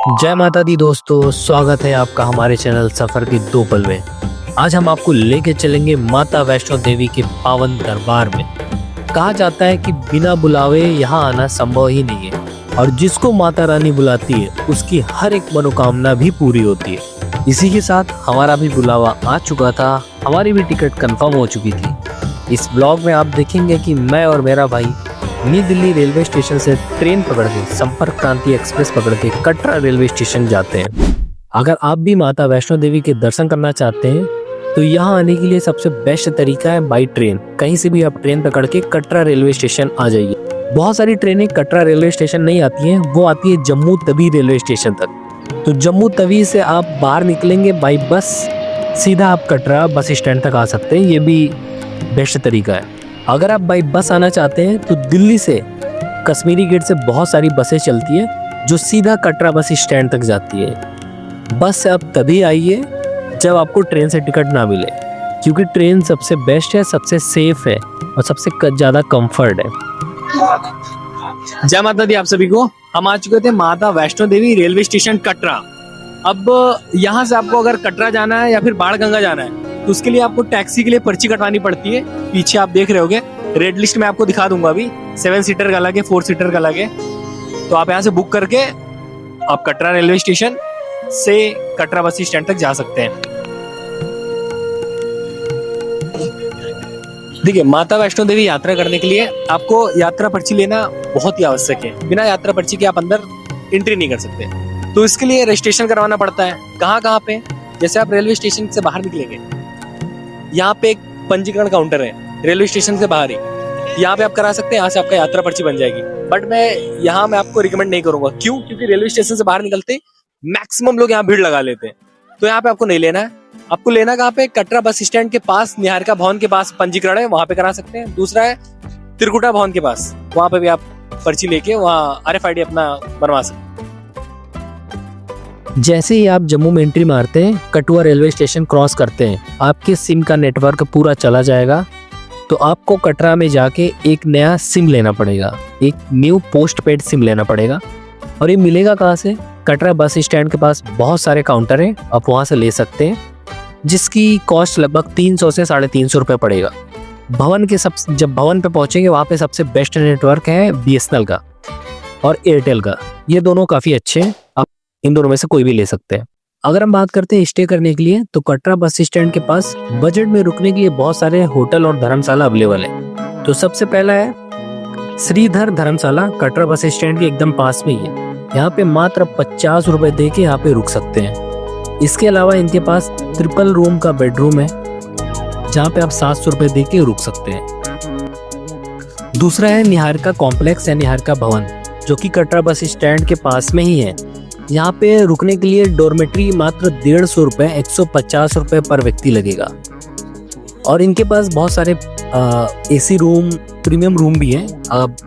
जय माता दी दोस्तों, स्वागत है आपका हमारे चैनल सफर के दो पल में। आज हम आपको लेके चलेंगे माता वैष्णो देवी के पावन दरबार में। कहा जाता है कि बिना बुलावे यहाँ आना संभव ही नहीं है और जिसको माता रानी बुलाती है उसकी हर एक मनोकामना भी पूरी होती है। इसी के साथ हमारा भी बुलावा आ चुका था, हमारी भी टिकट कंफर्म हो चुकी थी। इस ब्लॉग में आप देखेंगे कि मैं और मेरा भाई न्यू दिल्ली रेलवे स्टेशन से ट्रेन पकड़ के संपर्क क्रांति एक्सप्रेस पकड़ के कटरा रेलवे स्टेशन जाते हैं। अगर आप भी माता वैष्णो देवी के दर्शन करना चाहते हैं तो यहाँ आने के लिए सबसे बेस्ट तरीका है बाई ट्रेन। कहीं से भी आप ट्रेन पकड़ के कटरा रेलवे स्टेशन आ जाइए। बहुत सारी ट्रेनें कटरा रेलवे स्टेशन नहीं आती हैं, वो आती है जम्मू तवी रेलवे स्टेशन तक। तो जम्मू तवी से आप बाहर निकलेंगे बाई बस, सीधा आप कटरा बस स्टैंड तक आ सकते हैं। ये भी बेस्ट तरीका है। अगर आप बाई बस आना चाहते हैं तो दिल्ली से कश्मीरी गेट से बहुत सारी बसें चलती है जो सीधा कटरा बस स्टैंड तक जाती है। बस से आप तभी आइए जब आपको ट्रेन से टिकट ना मिले, क्योंकि ट्रेन सबसे बेस्ट है, सबसे सेफ है और सबसे ज़्यादा कंफर्ट है। जय माता दी आप सभी को। हम आ चुके थे माता वैष्णो देवी रेलवे स्टेशन कटरा। अब यहाँ से आपको अगर कटरा जाना है या फिर बाण गंगा जाना है तो उसके लिए आपको टैक्सी के लिए पर्ची कटवानी पड़ती है। पीछे आप देख रहे होगे रेड लिस्ट में आपको दिखा दूंगा अभी। 7 सीटर का अलग है, 4 सीटर का अलग है। तो आप यहाँ से बुक करके आप कटरा रेलवे स्टेशन से कटरा बस स्टैंड तक जा सकते हैं। देखिए, माता वैष्णो देवी यात्रा करने के लिए आपको यात्रा पर्ची लेना बहुत ही आवश्यक है। बिना यात्रा पर्ची के आप अंदर एंट्री नहीं कर सकते। तो इसके लिए रजिस्ट्रेशन करवाना पड़ता है। कहाँ पे? जैसे आप रेलवे स्टेशन से बाहर निकलेंगे, यहाँ पे एक पंजीकरण काउंटर है रेलवे स्टेशन से बाहर ही। यहाँ पे आप करा सकते हैं, यहाँ से आपका यात्रा पर्ची बन जाएगी। बट मैं आपको रिकमेंड नहीं करूंगा। क्यों? क्योंकि रेलवे स्टेशन से बाहर निकलते मैक्सिमम लोग यहाँ भीड़ लगा लेते हैं। तो यहाँ पे आपको नहीं लेना है। आपको लेना कहाँ पे? कटरा बस स्टैंड के पास निहारिका भवन के पास पंजीकरण है, वहां पे करा सकते हैं। दूसरा है त्रिकुटा भवन के पास, वहां पे भी आप पर्ची लेके वहाँ RFID अपना बनवा सकते हैं। जैसे ही आप जम्मू में एंट्री मारते हैं, कटुआ रेलवे स्टेशन क्रॉस करते हैं, आपके सिम का नेटवर्क पूरा चला जाएगा। तो आपको कटरा में जाके एक नया सिम लेना पड़ेगा, एक न्यू पोस्ट पेड सिम लेना पड़ेगा। और ये मिलेगा कहाँ से? कटरा बस स्टैंड के पास बहुत सारे काउंटर हैं, आप वहाँ से ले सकते हैं, जिसकी कॉस्ट लगभग 300 से 350 रुपये पड़ेगा। जब भवन पे पहुँचेंगे वहाँ पे सबसे बेस्ट नेटवर्क है BSNL का और एयरटेल का। ये दोनों काफ़ी अच्छे हैं, आप इन दोनों में से कोई भी ले सकते हैं। अगर हम बात करते हैं स्टे करने के लिए, तो कटरा बस स्टैंड के पास बजट में रुकने के लिए बहुत सारे होटल और धर्मशाला अवेलेबल है। तो सबसे पहला है श्रीधर धर्मशाला, कटरा बस स्टैंड के एकदम पास में ही है। यहाँ पे मात्र 50 रुपए दे के यहाँ पे रुक सकते हैं। इसके अलावा इनके पास ट्रिपल रूम का बेडरूम है, जहाँ पे आप 700 रुपए दे के रुक सकते हैं। दूसरा है निहारिका कॉम्प्लेक्स या निहारिका भवन, जो कि कटरा बस स्टैंड के पास में ही है। यहाँ पे रुकने के लिए डॉर्मेट्री मात्र 150 रुपए, 150 रुपए पर व्यक्ति लगेगा। और इनके पास बहुत सारे AC रूम, प्रीमियम रूम भी है।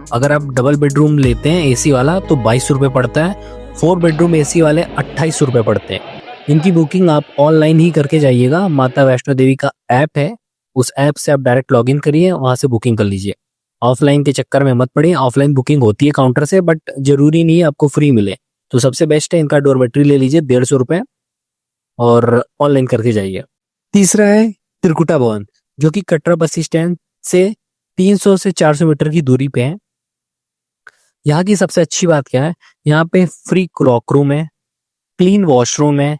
अगर आप डबल बेडरूम लेते हैं AC वाला तो 22 रुपए पड़ता है। 4 बेडरूम AC वाले 28 रुपए पड़ते हैं। इनकी बुकिंग आप ऑनलाइन ही करके जाइएगा। माता वैष्णो देवी का ऐप है, उस ऐप से आप डायरेक्ट लॉगिन करिए, वहाँ से बुकिंग कर लीजिए। ऑफलाइन के चक्कर में मत पड़िए। ऑफलाइन बुकिंग होती है काउंटर से, बट जरूरी नहीं है आपको फ्री मिले। तो सबसे बेस्ट है इनका डॉर्मेट्री ले लीजिए 150 रुपए और ऑनलाइन करके जाइए। तीसरा है त्रिकुटा भवन, जो कि कटरा बस स्टैंड से 300 से 400 मीटर की दूरी पे है। यहाँ की सबसे अच्छी बात क्या है? यहाँ पे फ्री क्लॉक रूम है, क्लीन वॉशरूम है,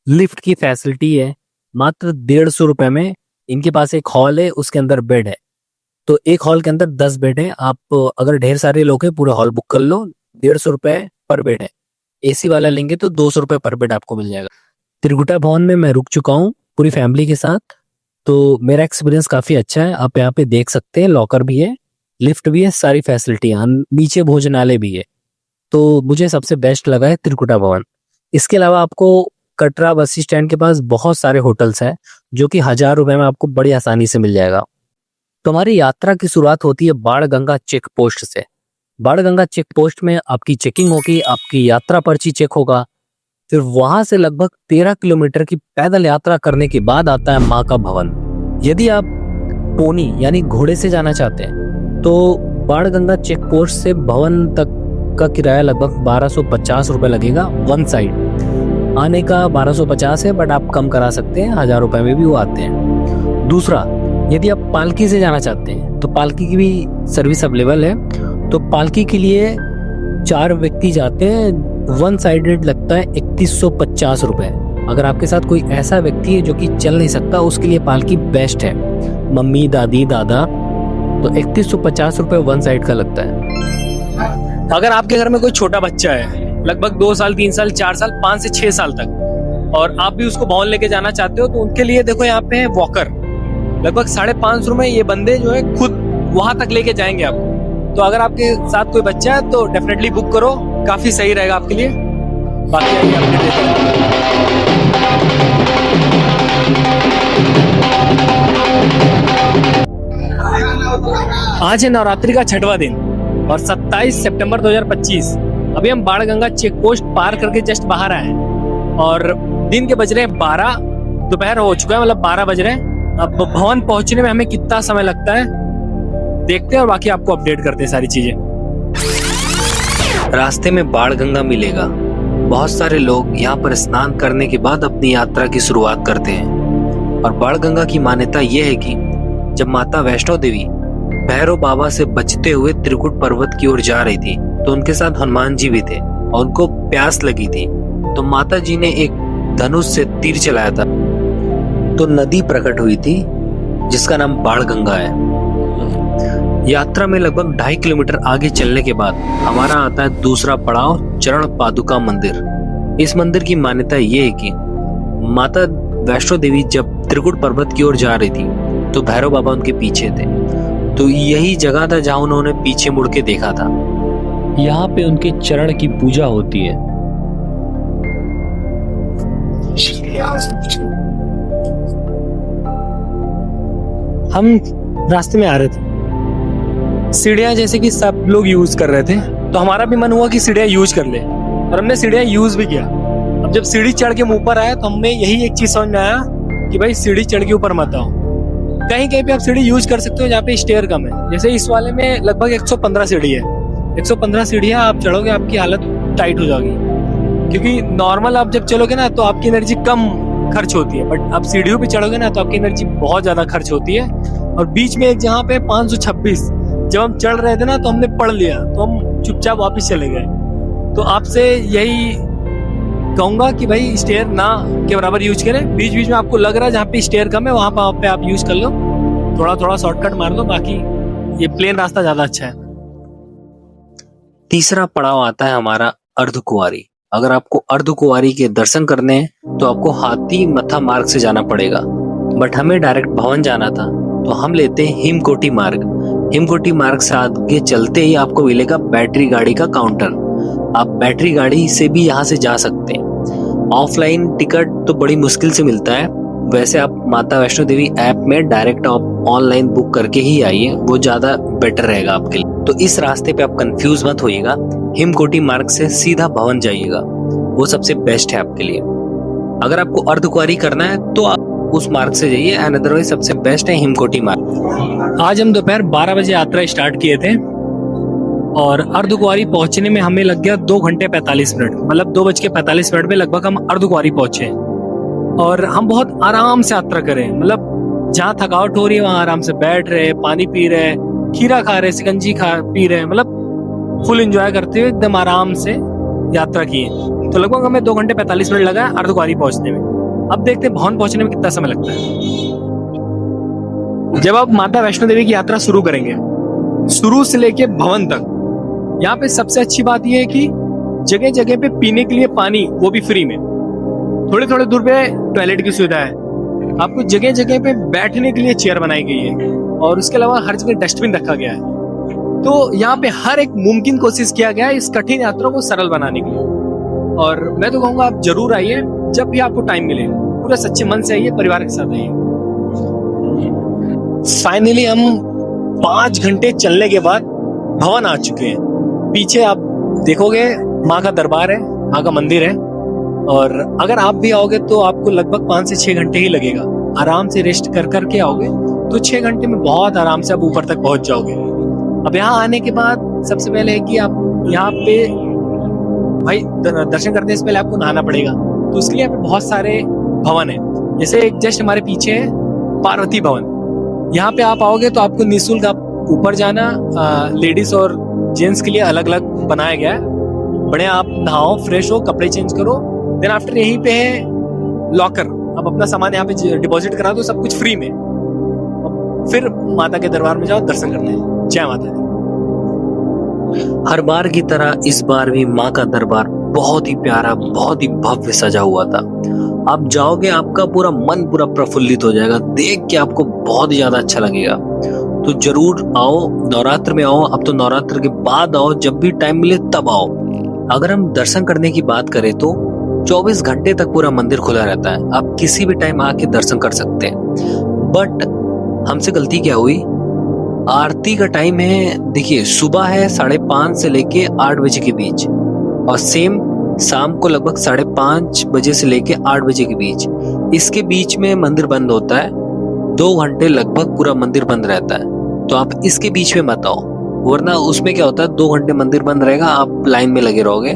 लिफ्ट की फैसिलिटी है। मात्र 150 रुपए में इनके पास एक हॉल है, उसके अंदर बेड है। तो एक हॉल के अंदर 10 बेड है। आप अगर ढेर सारे लोग हैं, पूरे हॉल बुक कर लो। 150 रुपए पर बेड है। AC वाला लेंगे तो 200 रुपए पर बेड आपको मिल जाएगा। त्रिकुटा भवन में मैं रुक चुका हूँ पूरी फैमिली के साथ, तो मेरा एक्सपीरियंस काफ़ी अच्छा है। आप यहाँ पे देख सकते हैं, लॉकर भी है, लिफ्ट भी है, सारी फैसिलिटियाँ, नीचे भोजनालय भी है। तो मुझे सबसे बेस्ट लगा है त्रिकुटा भवन। इसके अलावा आपको कटरा बस स्टैंड के पास बहुत सारे होटल्स हैं, जो कि 1000 रुपए में आपको बड़ी आसानी से मिल जाएगा। तो हमारी यात्रा की शुरुआत होती है बाण गंगा चेक पोस्ट से। बाण गंगा चेक पोस्ट में आपकी चेकिंग होगी, आपकी यात्रा पर्ची चेक होगा। फिर वहां से लगभग 13 किलोमीटर की पैदल यात्रा करने के बाद आता है माँ का भवन। यदि आप पोनी यानी घोड़े से जाना चाहते हैं तो बाण गंगा चेक पोस्ट से भवन तक आपका किराया लगभग 1250 रुपये लगेगा वन साइड। आने का 1250 है, बट आप कम करा सकते हैं, 1000 रुपये में भी वो आते हैं। दूसरा, यदि आप पालकी से जाना चाहते हैं तो पालकी की भी सर्विस अवेलेबल है। तो पालकी के लिए 4 व्यक्ति जाते हैं, वन साइडेड लगता है 3150 रुपये। अगर आपके साथ कोई ऐसा व्यक्ति है जो कि चल नहीं सकता, उसके लिए पालकी बेस्ट है, मम्मी दादी दादा, तो 3150 रुपये वन साइड का लगता है। अगर आपके घर में कोई छोटा बच्चा है, लगभग 2 साल 3 साल 4 साल 5 से 6 साल तक, और आप भी उसको भवन लेके जाना चाहते हो, तो उनके लिए देखो यहाँ पे है वॉकर, लगभग 550 में ये बंदे जो है खुद वहां तक लेके जाएंगे आपको। तो अगर आपके साथ कोई बच्चा है तो डेफिनेटली बुक करो, काफी सही रहेगा आपके लिए। बाकी आइए अपडेट देते हैं। आज है नवरात्रि का 6वां दिन और 27 सितंबर 2025। अभी हम बाणगंगा चेक पोस्ट पार करके जस्ट बाहर आए हैं और दिन के बज रहे हैं 12, दोपहर हो चुका है, मतलब 12 बज रहे हैं। अब भवन पहुंचने में हमें कितना समय लगता है देखते हैं और बाकी आपको अपडेट करते हैं सारी चीजें। रास्ते में बाणगंगा मिलेगा। बहुत सारे लोग यहाँ पर स्नान करने के बाद अपनी यात्रा की शुरुआत करते हैं। और बाणगंगा की मान्यता यह है कि जब माता वैष्णो देवी भैरव बाबा से बचते हुए त्रिकुट पर्वत की ओर जा रही थी तो उनके साथ हनुमान जी भी थे और उनको प्यास लगी थी, तो माता जी ने एक धनुष से तीर चलाया था, तो नदी प्रकट हुई थी जिसका नाम बाणगंगा है। यात्रा में लगभग 2.5 किलोमीटर आगे चलने के बाद हमारा आता है दूसरा पड़ाव, चरण पादुका मंदिर। इस मंदिर की मान्यता ये है कि माता वैष्णो देवी जब त्रिकुट पर्वत की ओर जा रही थी तो भैरव बाबा उनके पीछे थे, तो यही जगह था जहां उन्होंने पीछे मुड़ के देखा था। यहाँ पे उनके चरण की पूजा होती है। हम रास्ते में आ रहे थे, सीढ़ियां जैसे कि सब लोग यूज कर रहे थे, तो हमारा भी मन हुआ कि सीढ़ियां यूज कर ले और हमने सीढ़ियां यूज भी किया। अब जब सीढ़ी चढ़ के ऊपर आया तो हमें यही एक चीज समझ में आया कि भाई सीढ़ी चढ़ के ऊपर मत आओ। कहीं कहीं पे आप सीढ़ी यूज कर सकते हो जहाँ पे स्टेयर कम है, जैसे इस वाले में लगभग 115 सीढ़ी है। 115 सीढ़ियां आप चढ़ोगे आपकी हालत टाइट हो जाएगी, क्योंकि नॉर्मल आप जब चलोगे ना तो आपकी एनर्जी कम खर्च होती है, बट आप सीढ़ियों पे चढ़ोगे ना तो आपकी एनर्जी बहुत ज्यादा खर्च होती है। और बीच में एक जहाँ पे 526 जब हम चढ़ रहे थे ना तो हमने पढ़ लिया, तो हम चुपचाप वापस चले गए। तो आपसे यही कहूंगा कि भाई स्टेयर ना के बराबर यूज करें। बीच बीच में आपको लग रहा है जहाँ पे स्टेयर कम है वहां पे आप यूज कर लो, थोड़ा थोड़ा शॉर्टकट मार लो, बाकी ये प्लेन रास्ता ज्यादा अच्छा है। तीसरा पड़ाव आता है हमारा अर्धकुंवारी। अगर आपको अर्धकुंवारी के दर्शन करने हैं तो आपको हाथी मथा मार्ग से जाना पड़ेगा, बट हमें डायरेक्ट भवन जाना था तो हम लेते हैं हिमकोटी मार्ग। हिमकोटी मार्ग से आगे चलते ही आपको मिलेगा बैटरी गाड़ी का काउंटर। आप बैटरी गाड़ी से भी यहाँ से जा सकते हैं। ऑफलाइन टिकट तो बड़ी मुश्किल से मिलता है, वैसे आप माता वैष्णो देवी ऐप में डायरेक्ट आप ऑनलाइन बुक करके ही आइए, वो ज्यादा बेटर रहेगा आपके लिए। तो इस रास्ते पे आप कंफ्यूज मत होइएगा, हिमकोटी मार्ग से सीधा भवन जाइएगा, वो सबसे बेस्ट है आपके लिए। अगर आपको अर्धकुंवारी करना है तो आप उस मार्ग से जाइए, एंड अदरवाइज सबसे बेस्ट है हिमकोटी मार्ग। आज हम दोपहर 12 बजे यात्रा स्टार्ट किए थे और अर्धकुंवारी पहुंचने में हमें लग गया 2 घंटे 45 मिनट, मतलब 2:45 में लगभग हम अर्धकुंवारी पहुंचे। और हम बहुत आराम से यात्रा करें, मतलब जहाँ थकावट हो रही है वहां आराम से बैठ रहे, पानी पी रहे, खीरा खा रहे, शिकंजी पी रहे, मतलब फुल एंजॉय करते हुए एकदम आराम से यात्रा किए। तो लगभग हमें 2 घंटे 45 मिनट लगा अर्धकुंवारी पहुंचने में। अब देखते हैं भवन पहुंचने में कितना समय लगता है। जब आप माता वैष्णो देवी की यात्रा शुरू करेंगे, शुरू से लेके भवन तक, यहाँ पे सबसे अच्छी बात यह है कि जगह जगह पे पीने के लिए पानी, वो भी फ्री में। थोड़े थोड़े दूर पे टॉयलेट की सुविधा है। आपको जगह जगह पे बैठने के लिए चेयर बनाई गई है और उसके अलावा हर जगह डस्टबिन रखा गया है। तो यहाँ पे हर एक मुमकिन कोशिश किया गया है इस कठिन यात्रा को सरल बनाने के लिए। और मैं तो कहूँगा आप जरूर आइए, जब भी आपको टाइम मिले, पूरे सच्चे मन से आइए, परिवार के साथ आइए। फाइनली हम 5 घंटे चलने के बाद भवन आ चुके हैं। पीछे आप देखोगे माँ का दरबार है, माँ का मंदिर है, और अगर आप भी आओगे तो आपको लगभग 5 से 6 घंटे ही लगेगा। आराम से रेस्ट कर करके आओगे तो 6 घंटे में बहुत आराम से आप ऊपर तक पहुंच जाओगे। अब यहाँ आने के बाद सबसे पहले है कि आप यहाँ पे भाई दर्शन करने से पहले आपको नहाना पड़ेगा, तो उसके लिए यहाँ पे बहुत सारे भवन है। जैसे एक जस्ट हमारे पीछे है पार्वती भवन। यहाँ पे आप आओगे तो आपको निःशुल्क आप ऊपर जाना, लेडीज और जेंट्स के लिए अलग अलग बनाया गया है। बढ़िया आप नहाओ, फ्रेश हो, कपड़े चेंज करो। देन आफ्टर यहीं पे है लॉकर, आप अपना सामान यहाँ पे डिपॉजिट करा दो, सब कुछ फ्री में। फिर माता के दरबार में जाओ, दर्शन करने। जय माता दी। हर बार की तरह इस बार भी माँ का दरबार बहुत ही प्यारा, बहुत ही भव्य सजा हुआ था। आप जाओगे, आपका पूरा मन पूरा प्रफुल्लित हो जाएगा, देख के आपको बहुत ज्यादा अच्छा लगेगा। तो जरूर आओ, नवरात्र में आओ। अब तो नवरात्र के बाद आओ, जब भी टाइम मिले तब आओ। अगर हम दर्शन करने की बात करें तो 24 घंटे तक पूरा मंदिर खुला रहता है, आप किसी भी टाइम आके दर्शन कर सकते हैं। बट हमसे गलती क्या हुई, आरती का टाइम है, देखिए सुबह है 5:30 से लेके 8 बजे के बीच, और सेम शाम को लगभग 5:30 बजे से लेके 8 बजे के बीच। इसके बीच में मंदिर बंद होता है, 2 घंटे लगभग पूरा मंदिर बंद रहता है। तो आप इसके बीच में मत आओ, वरना उसमें क्या होता है 2 घंटे मंदिर बंद रहेगा, आप लाइन में लगे रहोगे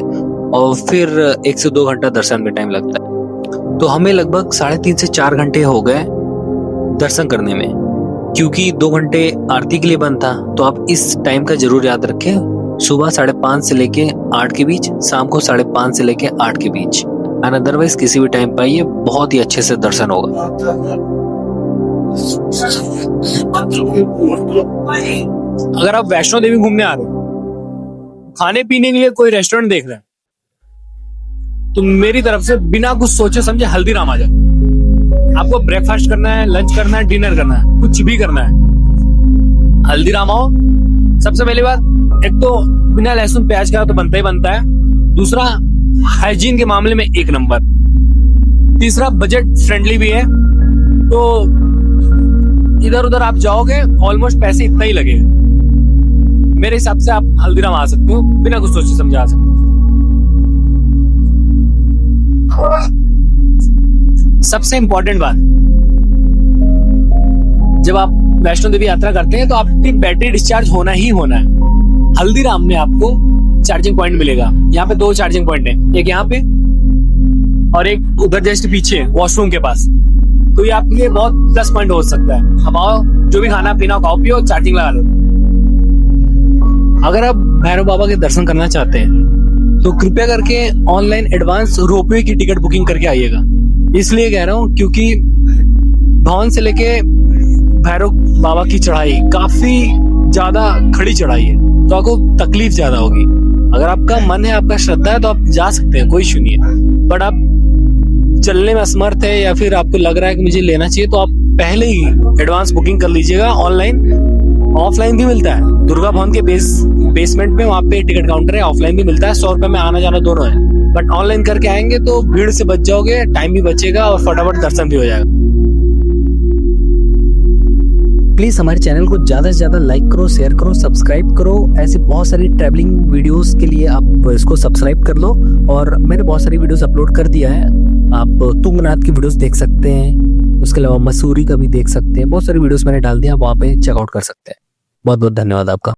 और फिर 1 से 2 घंटा दर्शन में टाइम लगता है। तो हमें लगभग 3.5 से 4 घंटे हो गए दर्शन करने में, क्योंकि 2 घंटे आरती के लिए बंद था। तो आप इस टाइम का जरूर याद रखें, सुबह 5:30 से लेके 8 के बीच, शाम को 5:30 से लेके 8 के बीच। एंड अदरवाइज किसी भी टाइम पाइए, बहुत ही अच्छे से दर्शन होगा। अगर आप वैष्णो देवी घूमने आ रहे हो, खाने पीने के लिए कोई रेस्टोरेंट देख रहे हैं, तो मेरी तरफ से बिना कुछ सोचे समझे हल्दीराम आ जाओ। आपको ब्रेकफास्ट करना है, लंच करना है, डिनर करना है, कुछ भी करना है, हल्दीराम आओ। सबसे पहली बात, एक तो बिना लहसुन प्याज का तो बनता ही बनता है। दूसरा, हाइजीन के मामले में 1 नंबर। तीसरा, बजट फ्रेंडली भी है। तो इधर उधर आप जाओगे, ऑलमोस्ट पैसे इतना ही लगेगा। मेरे हिसाब से आप हल्दीराम आ सकते हो, बिना कुछ सोचे समझे आ सकते हो। सबसे इंपॉर्टेंट बात, जब आप वैष्णो देवी यात्रा करते हैं तो आपकी बैटरी डिस्चार्ज होना ही होना है। हल्दीराम में आपको चार्जिंग पॉइंट मिलेगा। यहाँ पे 2 चार्जिंग पॉइंट है, एक यहाँ पे और एक उधर जस्ट पीछे वॉशरूम के पास। तो ये आपके लिए बहुत प्लस पॉइंट हो सकता है। अब आओ, जो भी खाना पीना खाओ पियो, चार्जिंग लगा लो। अगर आप भैरव बाबा के दर्शन करना चाहते हैं तो कृपया करके ऑनलाइन एडवांस रोपवे की टिकट बुकिंग करके आइएगा। इसलिए कह रहा हूँ क्योंकि भवन से लेके भैरव बाबा की चढ़ाई काफी ज्यादा खड़ी चढ़ाई है, तो आपको तकलीफ ज्यादा होगी। अगर आपका मन है, आपका श्रद्धा है, तो आप जा सकते हैं, कोई इशू नहीं है। बट आप चलने में असमर्थ है या फिर आपको लग रहा है कि मुझे लेना चाहिए, तो आप पहले ही एडवांस बुकिंग कर लीजिएगा। ऑनलाइन, ऑफलाइन भी मिलता है। दुर्गा भवन के बेसमेंट में वहाँ पे टिकट काउंटर है, ऑफलाइन भी मिलता है। 100 रुपए में आना जाना दोनों है। बट ऑनलाइन करके आएंगे तो भीड़ से बच जाओगे, टाइम भी बचेगा और फटाफट दर्शन भी हो जाएगा। प्लीज हमारे चैनल को ज्यादा से ज्यादा लाइक करो, शेयर करो, सब्सक्राइब करो। ऐसी बहुत सारी ट्रैवलिंग वीडियोस के लिए आप इसको सब्सक्राइब कर लो। और मैंने बहुत सारी वीडियोस अपलोड कर दिया है, आप तुंगनाथ की वीडियोस देख सकते हैं, उसके अलावा मसूरी का भी देख सकते हैं। बहुत सारी वीडियोस मैंने डाल दिया, आप वहाँ पे चेकआउट कर सकते हैं। बहुत बहुत धन्यवाद आपका।